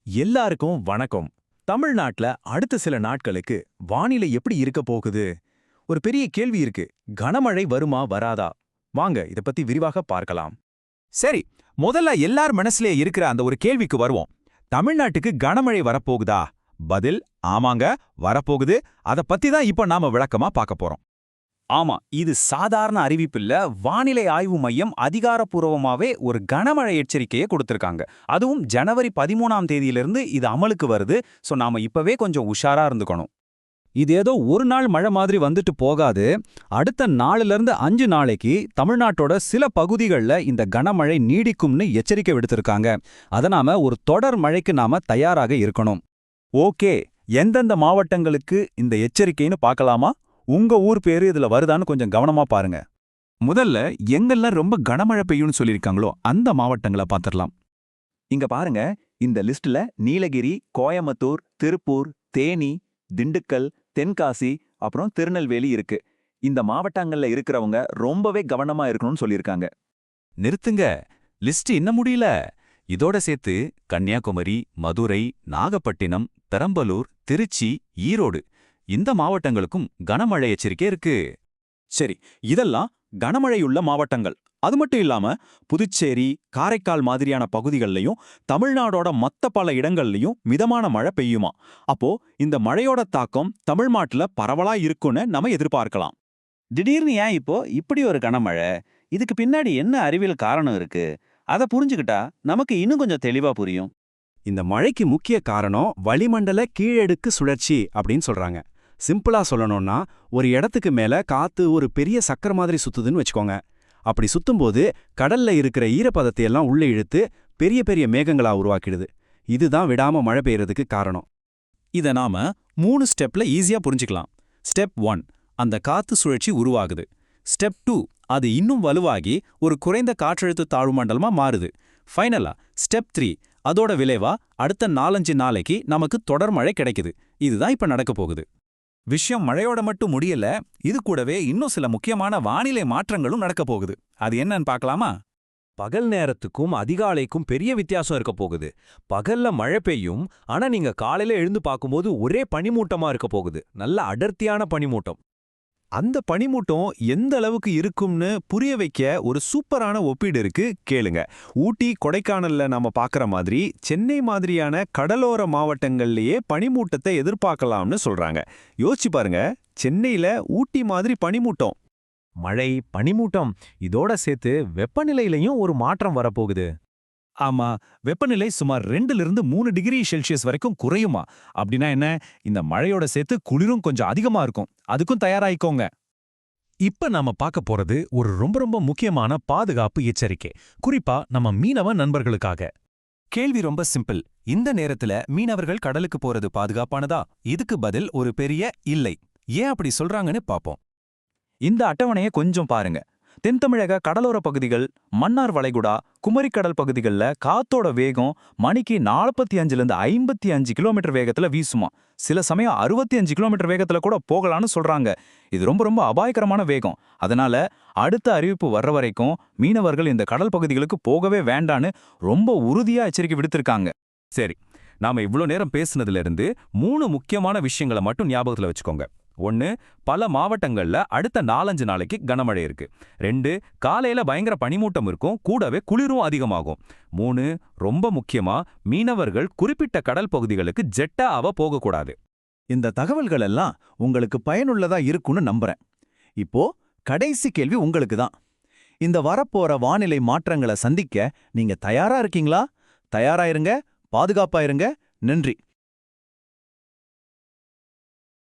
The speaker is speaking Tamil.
எல்லாருக்கும் வணக்கம். தமிழ்நாட்டுல அடுத்த சில நாட்களுக்கு வானிலை எப்படி இருக்க போகுது? ஒரு பெரிய கேள்வி இருக்கு. கனமழை வருமா வராதா? வாங்க இத பத்தி விரிவாக பார்க்கலாம். சரி, முதல்ல எல்லார் மனசுல இருக்கிற அந்த ஒரு கேள்விக்கு வருவோம். தமிழ்நாட்டுக்கு கனமழை வரப்போகுதா? பதில் ஆமாங்க, வரப்போகுது. அத பத்தி தான் இப்ப நாம விளக்கமா பார்க்க போறோம். ஆமா, இது சாதாரண அறிவிப்பில்ல. வானிலை ஆய்வு மையம் அதிகாரப்பூர்வமாவே ஒரு கனமழை எச்சரிக்கையை கொடுத்திருக்காங்க. அதுவும் ஜனவரி 13ஆம் தேதியிலிருந்து இது அமலுக்கு வருது. சோ நாம இப்பவே கொஞ்சம் உஷாரா இருந்துக்கணும். இது ஏதோ ஒரு நாள் மழை மாதிரி வந்துட்டு போகாது. அடுத்த 4லேருந்து 5 நாளைக்கு தமிழ்நாட்டோட சில பகுதிகளில் இந்த கனமழை நீடிக்கும்னு எச்சரிக்கை விடுத்திருக்காங்க. அத நாம ஒரு தொடர் மழைக்கு நாம தயாராக இருக்கணும். ஓகே, எந்தெந்த மாவட்டங்களுக்கு இந்த எச்சரிக்கைன்னு பார்க்கலாமா? உங்க ஊர் பேரு இதுல வருதான்னு கொஞ்சம் கவனமா பாருங்க. முதல்ல எங்கெல்லாம் ரொம்ப கனமழை பெய்யும்னு சொல்லியிருக்காங்களோ அந்த மாவட்டங்களை பார்த்துடலாம். இங்க பாருங்க, இந்த லிஸ்ட்ல நீலகிரி, கோயம்புத்தூர், திருப்பூர், தேனி, திண்டுக்கல், தென்காசி, அப்புறம் திருநெல்வேலி இருக்கு. இந்த மாவட்டங்கள்ல இருக்கிறவங்க ரொம்பவே கவனமா இருக்கணும்னு சொல்லியிருக்காங்க. நிறுத்துங்க, லிஸ்ட் இன்னும் முடியல. இதோட சேர்த்து கன்னியாகுமரி, மதுரை, நாகப்பட்டினம், பெரம்பலூர், திருச்சி, ஈரோடு இந்த மாவட்டங்களுக்கும் கனமழை எச்சரிக்கை இருக்கு. சரி, இதெல்லாம் கனமழையுள்ள மாவட்டங்கள். அது மட்டும் இல்லாம புதுச்சேரி, காரைக்கால் மாதிரியான பகுதிகள்லையும் தமிழ்நாடோட மத்த பல இடங்கள்லையும் மிதமான மழை பெய்யுமா. அப்போ இந்த மழையோட தாக்கம் தமிழ்நாட்டுல பரவலா இருக்குன்னு நம்ம எதிர்பார்க்கலாம். திடீர்னு ஏன் இப்போ இப்படி ஒரு கனமழை? இதுக்கு பின்னாடி என்ன அறிவியல் காரணம் இருக்கு? அதை புரிஞ்சுக்கிட்டா நமக்கு இன்னும் கொஞ்சம் தெளிவா புரியும். இந்த மழைக்கு முக்கிய காரணம் வளிமண்டல கீழடுக்கு சுழற்சி அப்படின்னு சொல்றாங்க. சிம்பிளா சொல்லணும்னா, ஒரு இடத்துக்கு மேல காத்து ஒரு பெரிய சக்கர மாதிரி சுத்துதுன்னு வச்சுக்கோங்க. அப்படி சுத்தும்போது கடல்ல இருக்கிற ஈரப்பதத்தை எல்லாம் உள்ளே இழுத்து பெரிய பெரிய மேகங்களா உருவாக்கிடுது. இதுதான் விடாம மழை பெய்யறதுக்கு காரணம். இத நாம 3 ஸ்டெப்ல ஈஸியா புரிஞ்சுக்கலாம். ஸ்டெப் 1, அந்த காத்து சுழற்சி உருவாகுது. ஸ்டெப் 2, அது இன்னும் வலுவாகி ஒரு குறைந்த காற்றழுத்த தாழ்வு மண்டலமா மாறுது. ஃபைனலா ஸ்டெப் 3, அதோட விளைவா அடுத்த 4-5 நாளைக்கு நமக்கு தொடர் மழை கிடைக்குது. இதுதான் இப்ப நடக்க போகுது. விஷயம் மழையோட மட்டும் முடியல, இது கூடவே இன்னும் சில முக்கியமான வானிலை மாற்றங்களும் நடக்க போகுது. அது என்னன்னு பார்க்கலாமா? பகல் நேரத்துக்கும் அதிகாலைக்கும் பெரிய வித்தியாசம் இருக்க போகுது. பகல்ல மழை பெய்யும், ஆனா நீங்க காலையில எழுந்து பார்க்கும்போது ஒரே பனிமூட்டமா இருக்க போகுது. நல்ல அடர்த்தியான பனிமூட்டம். அந்த பனிமூட்டம் எந்த அளவுக்கு இருக்கும்னு புரிய வைக்க ஒரு சூப்பரான ஒப்பீடு இருக்கு, கேளுங்க. ஊட்டி, கொடைக்கானல்ல நாம பார்க்குற மாதிரி சென்னை மாதிரியான கடலோர மாவட்டங்கள்லயே பனிமூட்டத்தை எதிர்பார்க்கலாம்னு சொல்றாங்க. யோசிச்சு பாருங்க, சென்னையில ஊட்டி மாதிரி பனிமூட்டம். மழை, பனிமூட்டம், இதோட சேர்த்து வெப்பநிலையிலையும் ஒரு மாற்றம் வரப்போகுது. ஆமா, வெப்பநிலை சுமார் 2லிருந்து 3 டிகிரி செல்சியஸ் வரைக்கும் குறையுமா. அப்படின்னா என்ன? இந்த மழையோட சேர்த்து குளிரும் கொஞ்சம் அதிகமா இருக்கும். அதுக்கும் தயாராயிக்கோங்க. இப்ப நாம பார்க்க போறது ஒரு ரொம்ப முக்கியமான பாதுகாப்பு எச்சரிக்கை, குறிப்பா நம்ம மீனவ நண்பர்களுக்காக. கேள்வி ரொம்ப சிம்பிள். இந்த நேரத்துல மீனவர்கள் கடலுக்கு போறது பாதுகாப்பானதா? இதுக்கு பதில் ஒரு பெரிய இல்லை. ஏன் அப்படி சொல்றாங்கன்னு பாப்போம். இந்த அட்டவணையை கொஞ்சம் பாருங்க. தென் தமிழக கடலோர பகுதிகள், மன்னார் வளைகுடா, குமரிக்கடல் பகுதிகளில் காத்தோட வேகம் மணிக்கு 45லேருந்து 55 கிலோமீட்டர் வேகத்துல வீசுமா. சில சமயம் 65 கிலோமீட்டர் வேகத்துல கூட போகலான்னு சொல்றாங்க. இது ரொம்ப அபாயகரமான வேகம். அதனால அடுத்த அறிவிப்பு வர்ற வரைக்கும் மீனவர்கள் இந்த கடல் பகுதிகளுக்கு போகவே வேண்டான்னு ரொம்ப உறுதியா எச்சரிக்கை விடுத்திருக்காங்க. சரி, நாம இவ்ளோ நேரம் பேசுனதுல இருந்து 3 முக்கியமான விஷயங்களை மட்டும் ஞாபகத்துல வச்சுக்கோங்க. 1, பல மாவட்டங்கள்ல அடுத்த 4-5 நாளைக்கு கனமழை இருக்கு. 2, காலையில பயங்கர பனிமூட்டம் இருக்கும், கூடவே குளிரும் அதிகமாகும். 3, ரொம்ப முக்கியமா மீனவர்கள் குறிப்பிட்ட கடல் பகுதிகளுக்கு ஜெட்டாவ போகக்கூடாது. இந்த தகவல்கள் எல்லாம் உங்களுக்கு பயனுள்ளதா இருக்கும்னு நம்புறேன். இப்போ கடைசி கேள்வி உங்களுக்கு தான். இந்த வரப்போற வானிலை மாற்றங்களை சந்திக்க நீங்க தயாரா இருக்கீங்களா? தயாரா இருங்க, பாதுகாப்பா இருங்க. நன்றி.